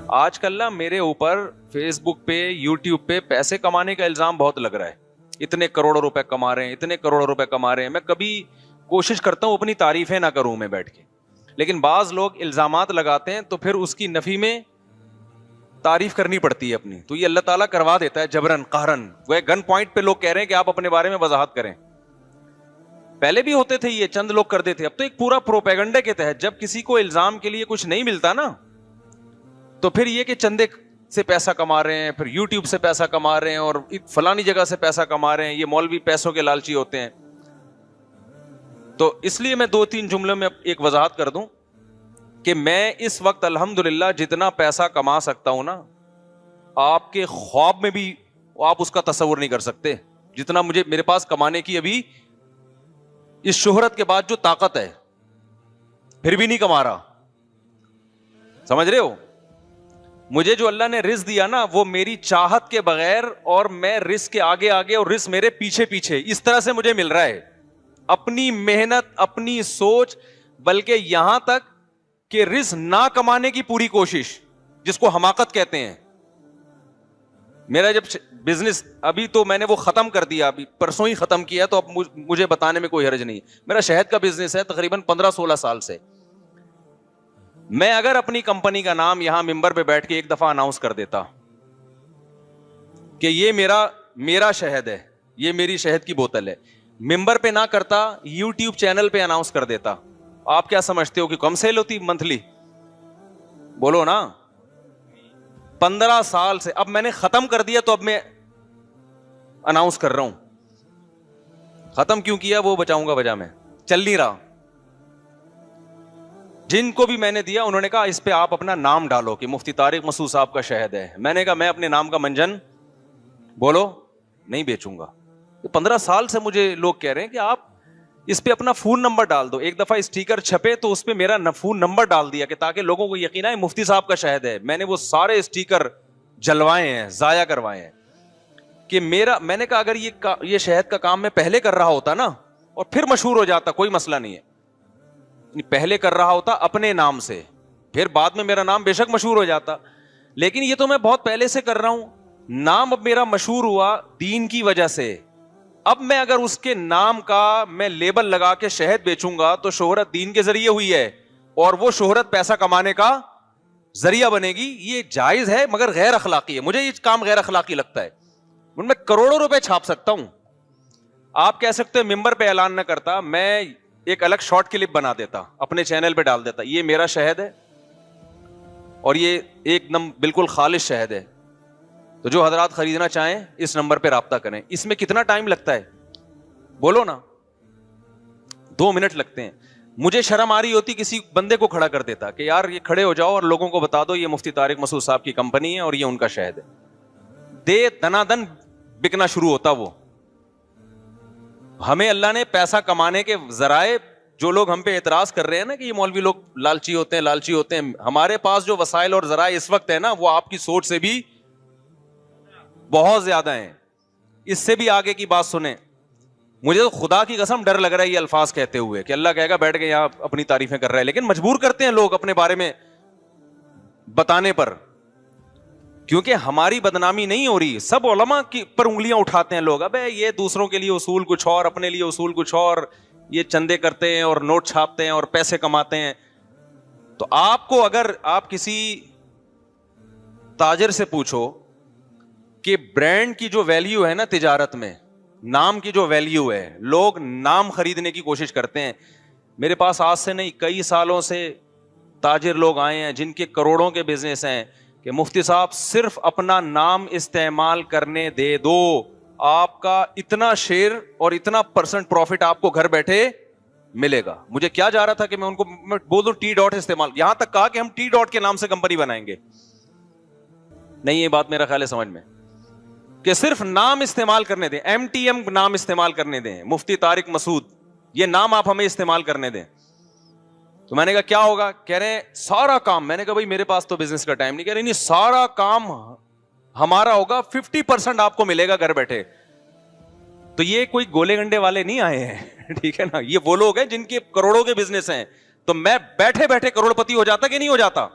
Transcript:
آج کل نا میرے اوپر فیس بک پہ یوٹیوب پہ پیسے کمانے کا الزام بہت لگ رہا ہے. اتنے کروڑوں روپے کما رہے ہیں, اتنے کروڑوں روپے کما رہے ہیں. میں کبھی کوشش کرتا ہوں اپنی تعریفیں نہ کروں میں بیٹھ کے, لیکن بعض لوگ الزامات لگاتے ہیں تو پھر اس کی نفی میں تعریف کرنی پڑتی ہے اپنی. تو یہ اللہ تعالیٰ کروا دیتا ہے جبرن قہرن. وہ گن پوائنٹ پہ لوگ کہہ رہے ہیں کہ آپ اپنے بارے میں وضاحت کریں. پہلے بھی ہوتے تھے, یہ چند لوگ کرتے تھے. اب تو ایک پورا پروپیگنڈے کے تحت جب کسی کو الزام کے لیے کچھ نہیں ملتا نا, تو پھر یہ کہ چندے سے پیسہ کما رہے ہیں, پھر یوٹیوب سے پیسہ کما رہے ہیں, اور فلانی جگہ سے پیسہ کما رہے ہیں. یہ مولوی پیسوں کے لالچی ہوتے ہیں. تو اس لیے میں 2-3 جملوں میں ایک وضاحت کر دوں کہ میں اس وقت الحمدللہ جتنا پیسہ کما سکتا ہوں نا, آپ کے خواب میں بھی آپ اس کا تصور نہیں کر سکتے. جتنا میرے پاس کمانے کی ابھی اس شہرت کے بعد جو طاقت ہے, پھر بھی نہیں کما رہا. سمجھ رہے ہو؟ مجھے جو اللہ نے رزق دیا نا, وہ میری چاہت کے بغیر, اور میں رزق کے آگے آگے اور رزق میرے پیچھے پیچھے, اس طرح سے مجھے مل رہا ہے. اپنی محنت, اپنی سوچ, بلکہ یہاں تک کہ رزق نہ کمانے کی پوری کوشش, جس کو حماقت کہتے ہیں. میرا جب بزنس, ابھی تو میں نے وہ ختم کر دیا, ابھی پرسوں ہی ختم کیا, تو اب مجھے بتانے میں کوئی حرج نہیں. میرا شہد کا بزنس ہے تقریباً 15-16 سال سے. میں اگر اپنی کمپنی کا نام یہاں ممبر پہ بیٹھ کے ایک دفعہ اناؤنس کر دیتا کہ یہ میرا شہد ہے, یہ میری شہد کی بوتل ہے, ممبر پہ نہ کرتا, یوٹیوب چینل پہ اناؤنس کر دیتا, آپ کیا سمجھتے ہو کہ کم سیل ہوتی منتھلی؟ بولو نا. 15 سال سے. اب میں نے ختم کر دیا تو اب میں اناؤنس کر رہا ہوں. ختم کیوں کیا وہ بچاؤں گا وجہ میں, چل نہیں رہا. جن کو بھی میں نے دیا انہوں نے کہا اس پہ آپ اپنا نام ڈالو کہ مفتی طارق مسعود صاحب کا شہد ہے. میں نے کہا میں اپنے نام کا منجن بولو نہیں بیچوں گا. 15 سال سے مجھے لوگ کہہ رہے ہیں کہ آپ اس پہ اپنا فون نمبر ڈال دو. ایک دفعہ اسٹیکر چھپے تو اس پہ میرا فون نمبر ڈال دیا کہ تاکہ لوگوں کو یقین آئے مفتی صاحب کا شہد ہے. میں نے وہ سارے اسٹیکر جلوائے ہیں, ضائع کروائے ہیں کہ میں نے کہا اگر یہ شہد کا کام میں پہلے کر رہا ہوتا نا, اور پھر مشہور ہو جاتا, کوئی مسئلہ نہیں ہے. پہلے کر رہا ہوتا اپنے نام سے, پھر بعد میں میرا نام بے شک مشہور ہو جاتا. لیکن یہ تو میں بہت پہلے سے کر رہا ہوں. نام اب میرا مشہور ہوا دین کی وجہ سے. اب میں اگر اس کے نام کا میں لیبل لگا کے شہد بیچوں گا تو شہرت دین کے ذریعے ہوئی ہے, اور وہ شہرت پیسہ کمانے کا ذریعہ بنے گی. یہ جائز ہے مگر غیر اخلاقی ہے. مجھے یہ کام غیر اخلاقی لگتا ہے. میں کروڑوں روپے چھاپ سکتا ہوں. آپ کہہ سکتے ہیں ممبر پہ اعلان نہ کرتا, میں ایک الگ شارٹ کلپ بنا دیتا, اپنے چینل پہ ڈال دیتا, یہ میرا شہد ہے اور یہ ایک دم بالکل خالص شہد ہے, تو جو حضرات خریدنا چاہیں اس نمبر پہ رابطہ کریں. اس میں کتنا ٹائم لگتا ہے بولو نا؟ 2 منٹ لگتے ہیں. مجھے شرم آ رہی ہوتی کسی بندے کو کھڑا کر دیتا کہ یار یہ کھڑے ہو جاؤ اور لوگوں کو بتا دو یہ مفتی طارق مسعود صاحب کی کمپنی ہے اور یہ ان کا شہد ہے. دے دنا دن بکنا شروع ہوتا. وہ ہمیں اللہ نے پیسہ کمانے کے ذرائع, جو لوگ ہم پہ اعتراض کر رہے ہیں نا کہ یہ مولوی لوگ لالچی ہوتے ہیں, ہمارے پاس جو وسائل اور ذرائع اس وقت ہے نا, وہ آپ کی سوچ سے بھی بہت زیادہ ہیں. اس سے بھی آگے کی بات سنیں. مجھے تو خدا کی قسم ڈر لگ رہا ہے یہ الفاظ کہتے ہوئے کہ اللہ کہے گا بیٹھ کے یہاں اپنی تعریفیں کر رہا ہے, لیکن مجبور کرتے ہیں لوگ اپنے بارے میں بتانے پر, کیونکہ ہماری بدنامی نہیں ہو رہی. سب علماء کی پر انگلیاں اٹھاتے ہیں لوگ. ابے یہ دوسروں کے لیے اصول کچھ اور, اپنے لیے اصول کچھ اور, یہ چندے کرتے ہیں اور نوٹ چھاپتے ہیں اور پیسے کماتے ہیں. تو آپ کو اگر آپ کسی تاجر سے پوچھو کہ برانڈ کی جو ویلیو ہے نا تجارت میں, نام کی جو ویلیو ہے, لوگ نام خریدنے کی کوشش کرتے ہیں. میرے پاس آج سے نہیں کئی سالوں سے تاجر لوگ آئے ہیں جن کے کروڑوں کے بزنس ہیں کہ مفتی صاحب صرف اپنا نام استعمال کرنے دے دو, آپ کا اتنا شیئر اور اتنا % پروفٹ آپ کو گھر بیٹھے ملے گا. مجھے کیا جا رہا تھا کہ میں ان کو بول دوں ٹی ڈاٹ استعمال, یہاں تک کہا کہ ہم ٹی ڈاٹ کے نام سے کمپنی بنائیں گے. نہیں, یہ بات میرا خیال ہے سمجھ میں, کہ صرف نام استعمال کرنے دیں, MTM نام استعمال کرنے دیں, مفتی طارق مسعود, یہ نام آپ ہمیں استعمال کرنے دیں. تو میں نے کہا کیا ہوگا؟ کہہ رہے ہیں سارا کام. میں نے کہا بھائی میرے پاس تو بزنس کا ٹائم نہیں. کہہ رہے نہیں, سارا کام ہمارا ہوگا, 50% آپ کو ملے گا گھر بیٹھے. تو یہ کوئی گولے گنڈے والے نہیں آئے ہیں, ٹھیک ہے نا, یہ وہ لوگ ہیں جن کے کروڑوں کے بزنس ہیں. تو میں بیٹھے بیٹھے کروڑ پتی ہو جاتا کہ نہیں ہو جاتا؟